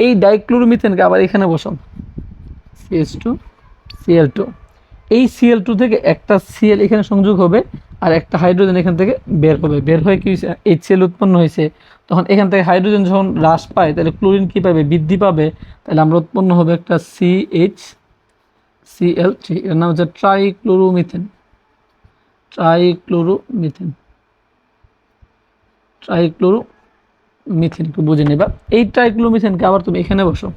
এই ডাইক্লোরোমিথেনকে আবার এখানে বসান, CH2 Cl2, এই Cl2 থেকে একটা Cl এখানে সংযোগ হবে আর একটা হাইড্রোজেন এখান থেকে বের হবে, বের হয়ে কি হয়েছে HCl উৎপন্ন হয়েছে। তখন এখান থেকে হাইড্রোজেন যখন হ্রাস পায় তাহলে ক্লোরিন কি পাবে, বৃদ্ধি পাবে, তাহলে আমরা উৎপন্ন হবে একটা CHCl3, এর নাম হচ্ছে ট্রাইক্লোরোমিথেন। ট্রাইক্লোরোমিথেন একটু বুঝে নেবা। এই ট্রাইক্লোরোমিথেনকে আবার তুমি এখানে বসো,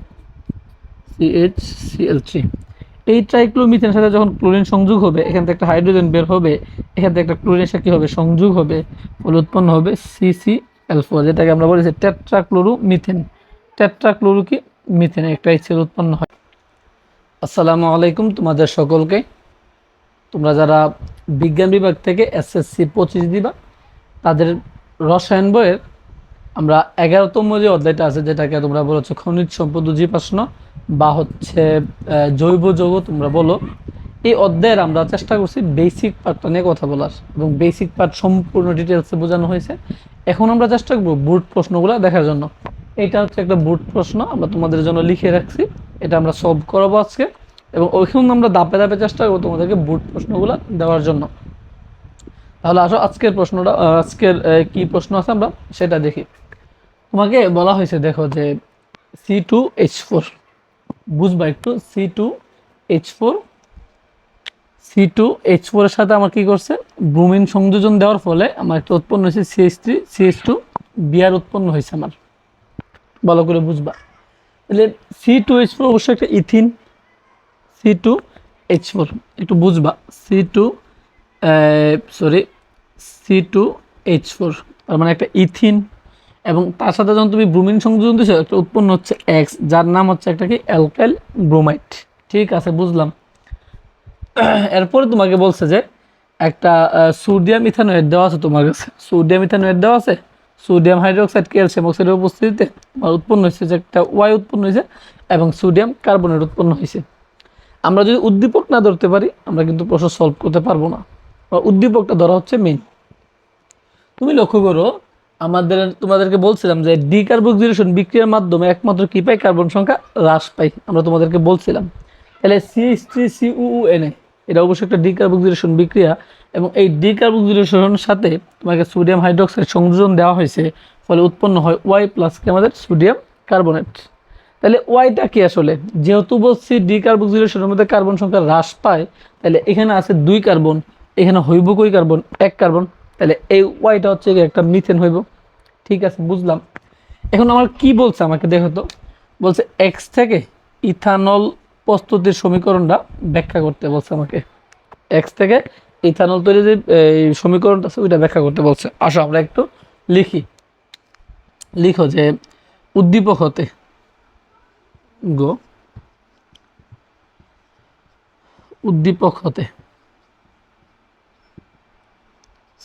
CHCl3। এই ট্রাইক্লোরোমিথেনের সাথে যখন ক্লোরিন সংযোগ হবে, এখান থেকে একটা হাইড্রোজেন বের হবে, এখান থেকে একটা ক্লোরিনের সাথে কী হবে, সংযোগ হবে, ফলে উৎপন্ন হবে CCl4, যেটাকে আমরা বলেছি টেট্রাক্লোরোমিথেন। টেট্রাক্লোরো কি মিথেন, একটা HCl উৎপন্ন হয়। আসসালামু আলাইকুম তোমাদের সকলকে। তোমরা যারা বিজ্ঞান বিভাগ থেকে SSC 25 দিবা, তাদের রসায়ন বইয়ের আমরা 11তম যে অধ্যায়টা আছে, যেটাকে তোমরা বলেছো খনিজ সম্পদ জীবাশ্ম বা হচ্ছে জৈব যৌগ তোমরা বলো, এই অধ্যায়ের আমরা চেষ্টা করছি বেসিক পার্টটা নিয়ে কথা বলার, এবং বেসিক পার্ট সম্পূর্ণ ডিটেলসে বোঝানো হয়েছে। এখন আমরা চেষ্টা করবো বোর্ড প্রশ্নগুলো দেখার জন্য। এটা হচ্ছে একটা বোর্ড প্রশ্ন আমরা তোমাদের জন্য লিখে রাখছি, এটা আমরা সলভ করাবো আজকে, এবং ওইখানে আমরা ধাপে ধাপে চেষ্টা করবো তোমাদেরকে বোর্ড প্রশ্নগুলো দেওয়ার জন্য। তাহলে আসো আজকের প্রশ্নটা, আজকের কি প্রশ্ন আছে আমরা সেটা দেখি। তোমাকে বলা হয়েছে দেখো যে C2H4, বুঝবা একটু, C2H4 এর সাথে আমার কি করছে, ব্রোমিন সংযোজন দেওয়ার ফলে আমার একটা উৎপন্ন হয়েছে CH3CH2 Br উৎপন্ন হয়েছে আমার, ভালো করে বুঝবা। তাহলে C2H4 অবশ্যই একটা ইথিন, C2H4 একটু বুঝবা, C2H4 তার মানে একটা ইথিন, এবং তার সাথে যখন তুমি ব্রোমিন সংযোজন দিচ্ছ একটা উৎপন্ন হচ্ছে X, যার নাম হচ্ছে একটা কি অ্যালকাইল ব্রোমাইড। ঠিক আছে, বুঝলাম। এরপরে তোমাকে বলছে যে একটা সোডিয়াম ইথানোয়েট দেওয়া আছে তোমার কাছে, সোডিয়াম ইথানোয়েট দেওয়া আছে, সোডিয়াম হাইড্রোক্সাইড ক্যালসিয়াম অক্সাইডের উপস্থিতিতে উৎপন্ন হয়েছে যে একটা Y উৎপন্ন হয়েছে এবং সোডিয়াম কার্বনেট উৎপন্ন হয়েছে। আমরা যদি উদ্দীপক না ধরতে পারি আমরা কিন্তু প্রশ্ন সলভ করতে পারবো না, উদ্দীপকটা ধরা হচ্ছে মেইন। তুমি লক্ষ্য করো, তোমাদেরকে বলছিলাম যে ডিকার্বক্সিলেশন বিক্রিয়ার মাধ্যমে একমাত্র কি পাই, কার্বন সংখ্যা হ্রাস পাই, আমরা তোমাদেরকে বলছিলাম। তাহলে CH3CuUNA এটা অবশ্যই একটা ডিকার্বক্সিলেশন বিক্রিয়া, এবং এই ডিকার্বক্সিলেশনের সাথে তোমাকে সোডিয়াম হাইড্রোক্সাইড সংযোজন দেওয়া হয়েছে, ফলে উৎপন্ন হয় Y প্লাস কি আমাদের সোডিয়াম কার্বনেট। তাহলে ওয়াইটা কি আসলে, যেহেতু বলছি ডিকার্বক্সিলেশনের মধ্যে কার্বন সংখ্যা হ্রাস পায়, তাহলে এখানে আছে 2 কার্বন, এখানে হইব কই কার্বন, 1 কার্বন, তাহলে এই ওয়াইটা হচ্ছে একটা মিথেন হইব। ঠিক আছে, বুঝলাম। এখন আমার কি বলছে আমাকে দেখো তো, বলছে X থেকে ইথানল প্রস্তুতির সমীকরণটা ব্যাখ্যা করতে বলছে আমাকে, X থেকে ইথানল তৈরি যে সমীকরণটা আছে ওইটা ব্যাখ্যা করতে বলছে। আসো আমরা একটু লিখো যে উদ্দীপক হতে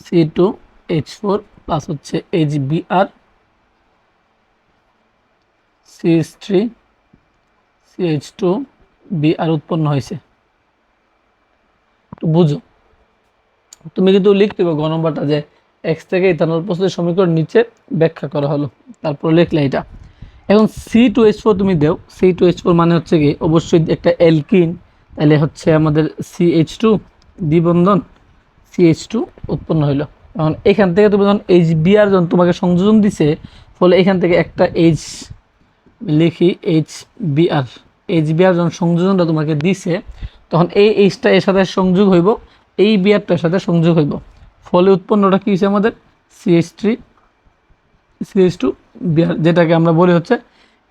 C2H4 প্লাস হচ্ছে HBr CH3CH2Br উৎপন্ন হয়েছে। একটু বুঝো, তুমি কিন্তু লিখতে পারো গ নম্বরটা যে X থেকে ইথানল প্রস্তুতির সমীকরণ নিচে ব্যাখ্যা করা হলো, তারপর লিখলে এটা। এখন C2H4 তুমি দেও, C2H4 মানে হচ্ছে কি অবশ্যই একটা অ্যালকিন, তাহলে হচ্ছে আমাদের CH2 দ্বিবন্ধন CH2 উৎপন্ন হইলো। এখন এখান থেকে তুমি যখন HBr যখন তোমাকে সংযোজন দিছে, ফলে এখান থেকে একটা H লিখি, HBr যখন সংযোজনটা তোমাকে দিছে, তখন এই Hটা এর সাথে সংযোগ হইব, এই বিআরটার সাথে সংযোগ হইব, ফলে উৎপন্নটা কি হয়েছে আমাদের CH2 বিআর, যেটাকে আমরা বলি হচ্ছে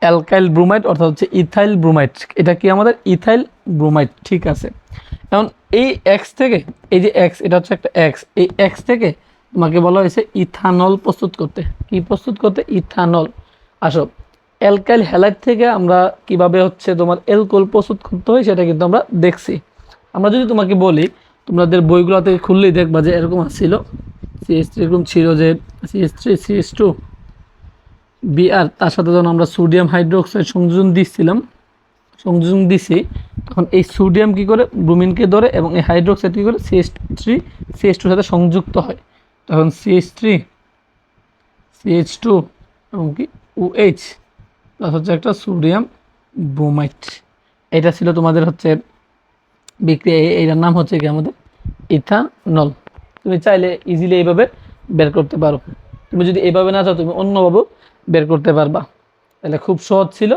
অ্যালকাইল ব্রোমাইড, অর্থাৎ হচ্ছে ইথাইল ব্রোমাইড। এটা কি আমাদের ইথাইল ব্রোমাইড। ঠিক আছে, এখন এই X থেকে, এই যে X এটা হচ্ছে একটা X, এই X থেকে তোমাকে বলা হয়েছে ইথানল প্রস্তুত করতে। কি প্রস্তুত করতে? ইথানল। আসো, অ্যালকাইল হ্যালাইড থেকে আমরা কিভাবে হচ্ছে তোমার অ্যালকোহল প্রস্তুত করতে হয় সেটা কিন্তু আমরা দেখছি। আমরা যদি তোমাকে বলি, তোমাদের বইগুলোতে খুললেই দেখবা যে এরকম ছিল, CH3 এরকম ছিল যে CH3CH2Br, তার সাথে যখন আমরা সোডিয়াম হাইড্রোক্সাইড সংযোজন দিছি, তখন এই সোডিয়াম কি করে ব্রোমিনকে ধরে, এবং এই হাইড্রোক্সাইড কি করে CH3CH2 সাথে সংযুক্ত হয়, তখন CH3CH2 এবং কি OH প্লাস হচ্ছে একটা সোডিয়াম ব্রোমাইড। এটা ছিল তোমাদের হচ্ছে বিক্রিয়া, এইটার নাম হচ্ছে কি আমাদের ইথানল। তুমি চাইলে ইজিলি এইভাবে বের করতে পারো। তুমি যদি এইভাবে না চাও তুমি অন্যভাবে বের করতে পারবা। তাহলে খুব সহজ ছিল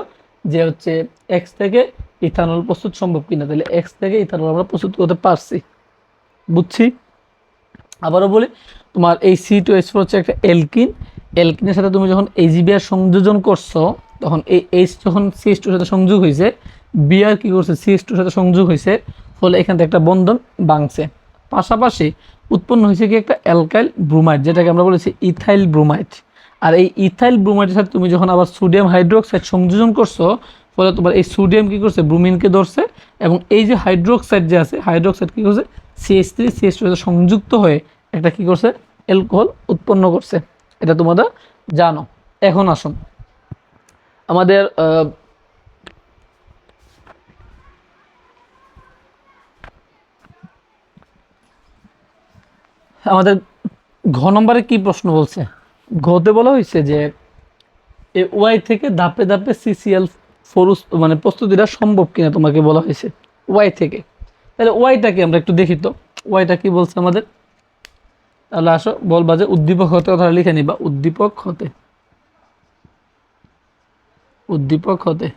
যে হচ্ছে এক্স থেকে ইথানল প্রস্তুত সম্ভব কিনা। তাহলে এক্স থেকে ইথানল আমরা প্রস্তুত করতে পারছি, বুঝছি। আবারও বলি, তোমার এই C2H4 হচ্ছে একটা এলকিন। এলকিনের সাথে তুমি যখন AgBr সংযোজন করছো, তখন এই H যখন CH2 সাথে সংযোগ হয়েছে, Br কি করছে CH2 সাথে সংযোগ হয়েছে, ফলে এখান থেকে একটা বন্ধন ভাঙছে। পাশাপাশি উৎপন্ন হয়েছে কি একটা অ্যালকাইল ব্রোমাইড, যেটাকে আমরা বলেছি ইথাইল ব্রোমাইড। আর এই ইথাইল ব্রোমাইডের সাথে তুমি যখন আবার সোডিয়াম হাইড্রোক্সাইড সংযোজন করছো, ফলে তোমার এই সোডিয়াম কি করছে ব্রোমিনকে ধরছে, এবং এই যে হাইড্রোক্সাইড যে আছে, হাইড্রোক্সাইড কি করছে CH3 CH2 সাথে সংযুক্ত হয়ে একটা কি করছে অ্যালকোহল উৎপন্ন করছে। এটা তোমরা জানো। এখন আসুন আমাদের আমাদের ঘ নম্বরে কি প্রশ্ন বলছে। ঘতে বলা হয়েছে যে এ ওয়াই থেকে ধাপে ধাপে CCl4 মানে প্রস্তুতিটা সম্ভব কিনা তোমাকে বলা হয়েছে ওয়াই থেকে। তাহলে ওয়াইটাকে আমরা একটু দেখি তো, ওয়াইটা কি বলছে আমাদের। তাহলে আসো বলবা যে উদ্দীপক হতে কথাটা লিখে নিবা, উদ্দীপক হতে, উদ্দীপক হতে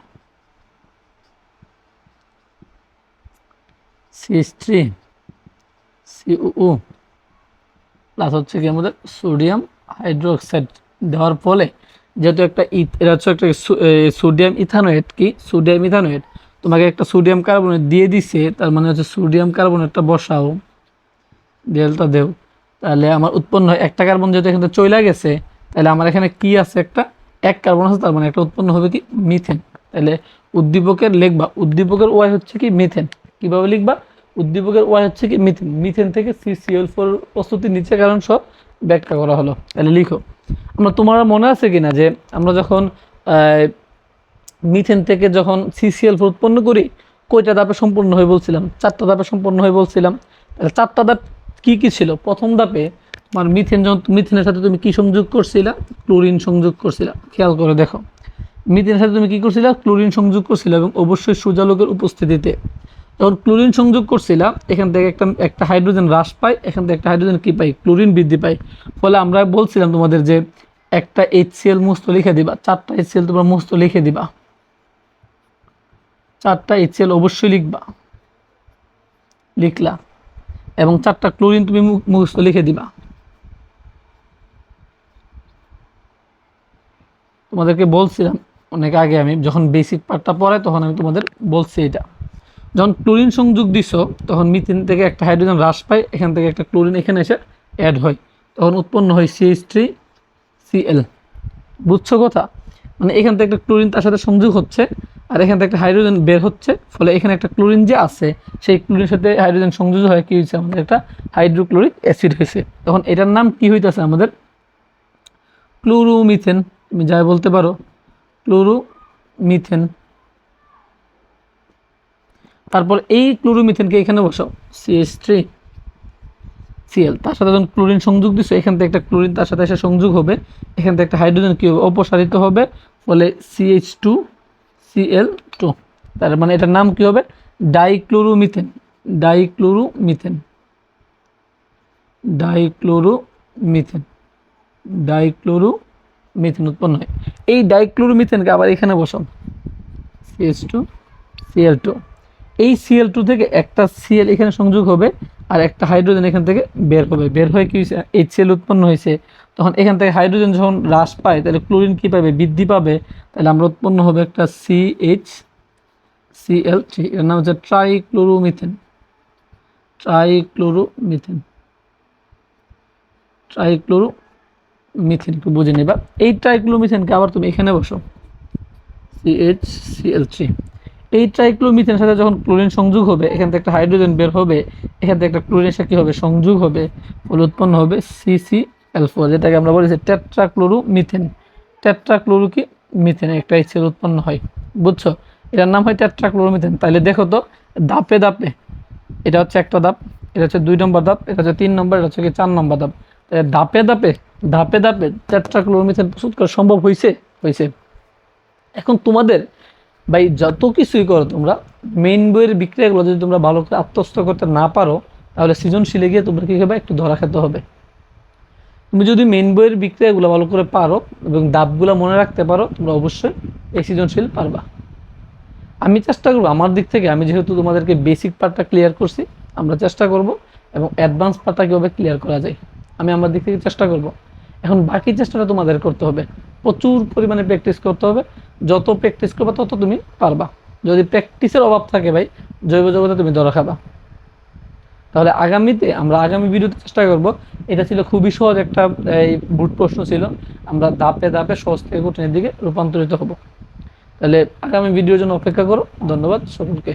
CH3 CuO প্লাস হচ্ছে কি আমাদের সোডিয়াম হাইড্রোক্সাইড দেওয়ার ফলে, যেহেতু একটা এটা হচ্ছে একটা সোডিয়াম ইথানোয়েট, কি সোডিয়াম ইথানোয়েট, তোমাকে একটা সোডিয়াম কার্বনেট দিয়ে দিছে, তার মানে হচ্ছে সোডিয়াম কার্বনেটটা বসাও, ডেল্টা দেও, তাহলে আমার উৎপন্ন হয় একটা কার্বন, যেহেতু এখানে চলে গেছে, তাহলে আমার এখানে কি আছে একটা এক কার্বন আছে, তার মানে একটা উৎপন্ন হবে কি মিথেন। তাহলে উদ্দীপকের লিখবা, উদ্দীপকের ওয়াই হচ্ছে কি মিথেন। কিভাবে লিখবা, উদ্দীপকের ওয়াই হচ্ছে কি মিথেন। মিথেন থেকে CCl4 প্রস্তুতি নিচে কারণ সব ব্যাখ্যা করা হলো। তাহলে লিখো। আমরা তোমার মনে আছে কিনা যে আমরা যখন মিথেন থেকে যখন CCl4 উৎপন্ন করি, কয়টা ধাপে সম্পূর্ণ হয়ে বলছিলাম, 4টা ধাপে সম্পূর্ণ হয়ে বলছিলাম। তাহলে 4টা ধাপ কি কি ছিল। প্রথম ধাপে তোমার মিথেন, যখন মিথেনের সাথে তুমি কি সংযোগ করছিলা, ক্লোরিন সংযোগ করছিলা। খেয়াল করে দেখো, মিথেনের সাথে তুমি কি করছিলা, ক্লোরিন সংযোগ করছিলা, এবং অবশ্যই সূর্যালোকের উপস্থিতিতে। যখন ক্লোরিন সংযোগ করছিলা, এখান থেকে একটা হাইড্রোজেন হ্রাস পায়, এখান থেকে একটা হাইড্রোজেন কি পাই, ক্লোরিন বৃদ্ধি পায়। ফলে আমরা বলছিলাম তোমাদের যে একটা HCl মুক্ত লিখে দিবা, 4টা HCl তোমরা মুক্ত লিখে দিবা, 4টা HCl অবশ্যই লিখবা, লিখলা, এবং 4টা ক্লোরিন তুমি মুখস্থ লিখে দিবা। তোমাদেরকে বলছিলাম অনেক আগে, আমি যখন বেসিক পার্টটা পড়াই তখন আমি তোমাদের বলছি এটা। যখন ক্লোরিন সংযোগ দিছো, তখন মিথেন থেকে একটা হাইড্রোজেন হ্রাস পায়, এখান থেকে একটা ক্লোরিন এখানে এসে অ্যাড হয়, তখন উৎপন্ন হয় CH3Cl। বুঝছো কথা, মানে এখান থেকে একটা ক্লোরিন তার সাথে সংযোগ হচ্ছে, আর এখান থেকে একটা হাইড্রোজেন বের হচ্ছে, ফলে এখানে একটা ক্লোরিন যে আছে, সেই ক্লোরিনের সাথে হাইড্রোজেন সংযোগ হয়, কি হয়েছে আমাদের একটা হাইড্রোক্লোরিক অ্যাসিড হয়েছে। তখন এটার নাম কি হইতেছে আমাদের ক্লোরোমিথেন। তুমি যাই বলতে পারো ক্লোরোমিথেন। তারপর এই ক্লোরোমিথেনকে এখানে বসাও CH3Cl, তার সাথে যখন ক্লোরিন সংযোগ দিচ্ছে, এখান থেকে একটা ক্লোরিন তার সাথে এসে সংযোগ হবে, এখান থেকে একটা হাইড্রোজেন কী হবে অপসারিত হবে, ফলে CH2Cl2। তার মানে এটার নাম কি হবে ডাইক্লোরোমিথেন। ডাইক্লোরোমিথেন, ডাইক্লোরোমিথেন, ডাইক্লোরোমিথেন উৎপন্ন হয়। এই ডাইক্লোরোমিথেনকে আবার এখানে বসাও CH2Cl2। এই Cl2 থেকে একটা Cl এখানে সংযোগ হবে, আর একটা হাইড্রোজেন এখান থেকে বের হবে, বের হয়ে কি হয়েছে HCl উৎপন্ন হয়েছে। তখন এখান থেকে হাইড্রোজেন যখন হ্রাস পায়, তাহলে ক্লোরিন কী পাবে, বৃদ্ধি পাবে, তাহলে আমরা উৎপন্ন হবে একটা CHCl3, এর নাম হচ্ছে ট্রাইক্লোরোমিথেন। ট্রাইক্লোরোমিথেন, ট্রাইক্লোরোমিথেন একটু বুঝে নেবা। এই ট্রাইক্লোরোমিথেনকে আবার তুমি এখানে বসো CHCl3। এই ট্রাইক্লোমিথেনের সাথে যখন ক্লোরিন সংযোগ হবে, এখান থেকে একটা হাইড্রোজেন বের হবে, এখান থেকে একটা ক্লোরিনের সাথে কী হবে সংযোগ হবে, ফলে উৎপন্ন হবে CCl4, যেটাকে আমরা বলেছি টেট্রাক্লোরোমিথেন। টেট্রাক্লোরো কি মিথেন, একটা HCl উৎপন্ন হয়। বুঝছো, এটার নাম হয় টেট্রাক্লোরোমিথেন। তাহলে দেখো তো ধাপে ধাপে, এটা হচ্ছে একটা ধাপ, এটা হচ্ছে 2 নম্বর ধাপ, এটা হচ্ছে 3 নম্বর, এটা হচ্ছে কি 4 নম্বর ধাপ। তাহলে ধাপে ধাপে টেট্রাক্লোরোমিথেন প্রস্তুত করা সম্ভব হয়েছে। এখন তোমাদের ভাই যত কিছুই করো তোমরা, মেইন বইয়ের বিক্রিয়াগুলো যদি তোমরা ভালো করে আত্মস্থ করতে না পারো, তাহলে সৃজনশীলে গিয়ে তোমরা কী হবে, একটু ধরা খেতে হবে। তুমি যদি মেইন বইয়ের বিক্রিয়াগুলো ভালো করে পারো এবং ধাপগুলো মনে রাখতে পারো, তোমরা অবশ্যই এই সৃজনশীল পারবা। আমি চেষ্টা করবো আমার দিক থেকে, আমি যেহেতু তোমাদেরকে বেসিক পার্টটা ক্লিয়ার করছি, আমরা চেষ্টা করব এবং অ্যাডভান্স পার্টটা কীভাবে ক্লিয়ার করা যায় আমি আমার দিক থেকে চেষ্টা করব। এখন বাকি চেষ্টাটা তোমাদের করতে হবে, প্রচুর পরিমাণে প্র্যাকটিস করতে হবে। যত প্র্যাকটিস করবে তত তুমি পারবা। যদি প্র্যাকটিসের অভাব থাকে ভাই, জৈব জগতে তুমি ধরা খাবা। তাহলে আগামী ভিডিওতে চেষ্টা করব। এটা ছিল খুবই সহজ একটা বুট প্রশ্ন ছিল, আমরা ধাপে ধাপে সহজ থেকে কঠিনের দিকে রূপান্তরিত হব। তাহলে আগামী ভিডিওর জন্য অপেক্ষা করো। ধন্যবাদ সকলকে।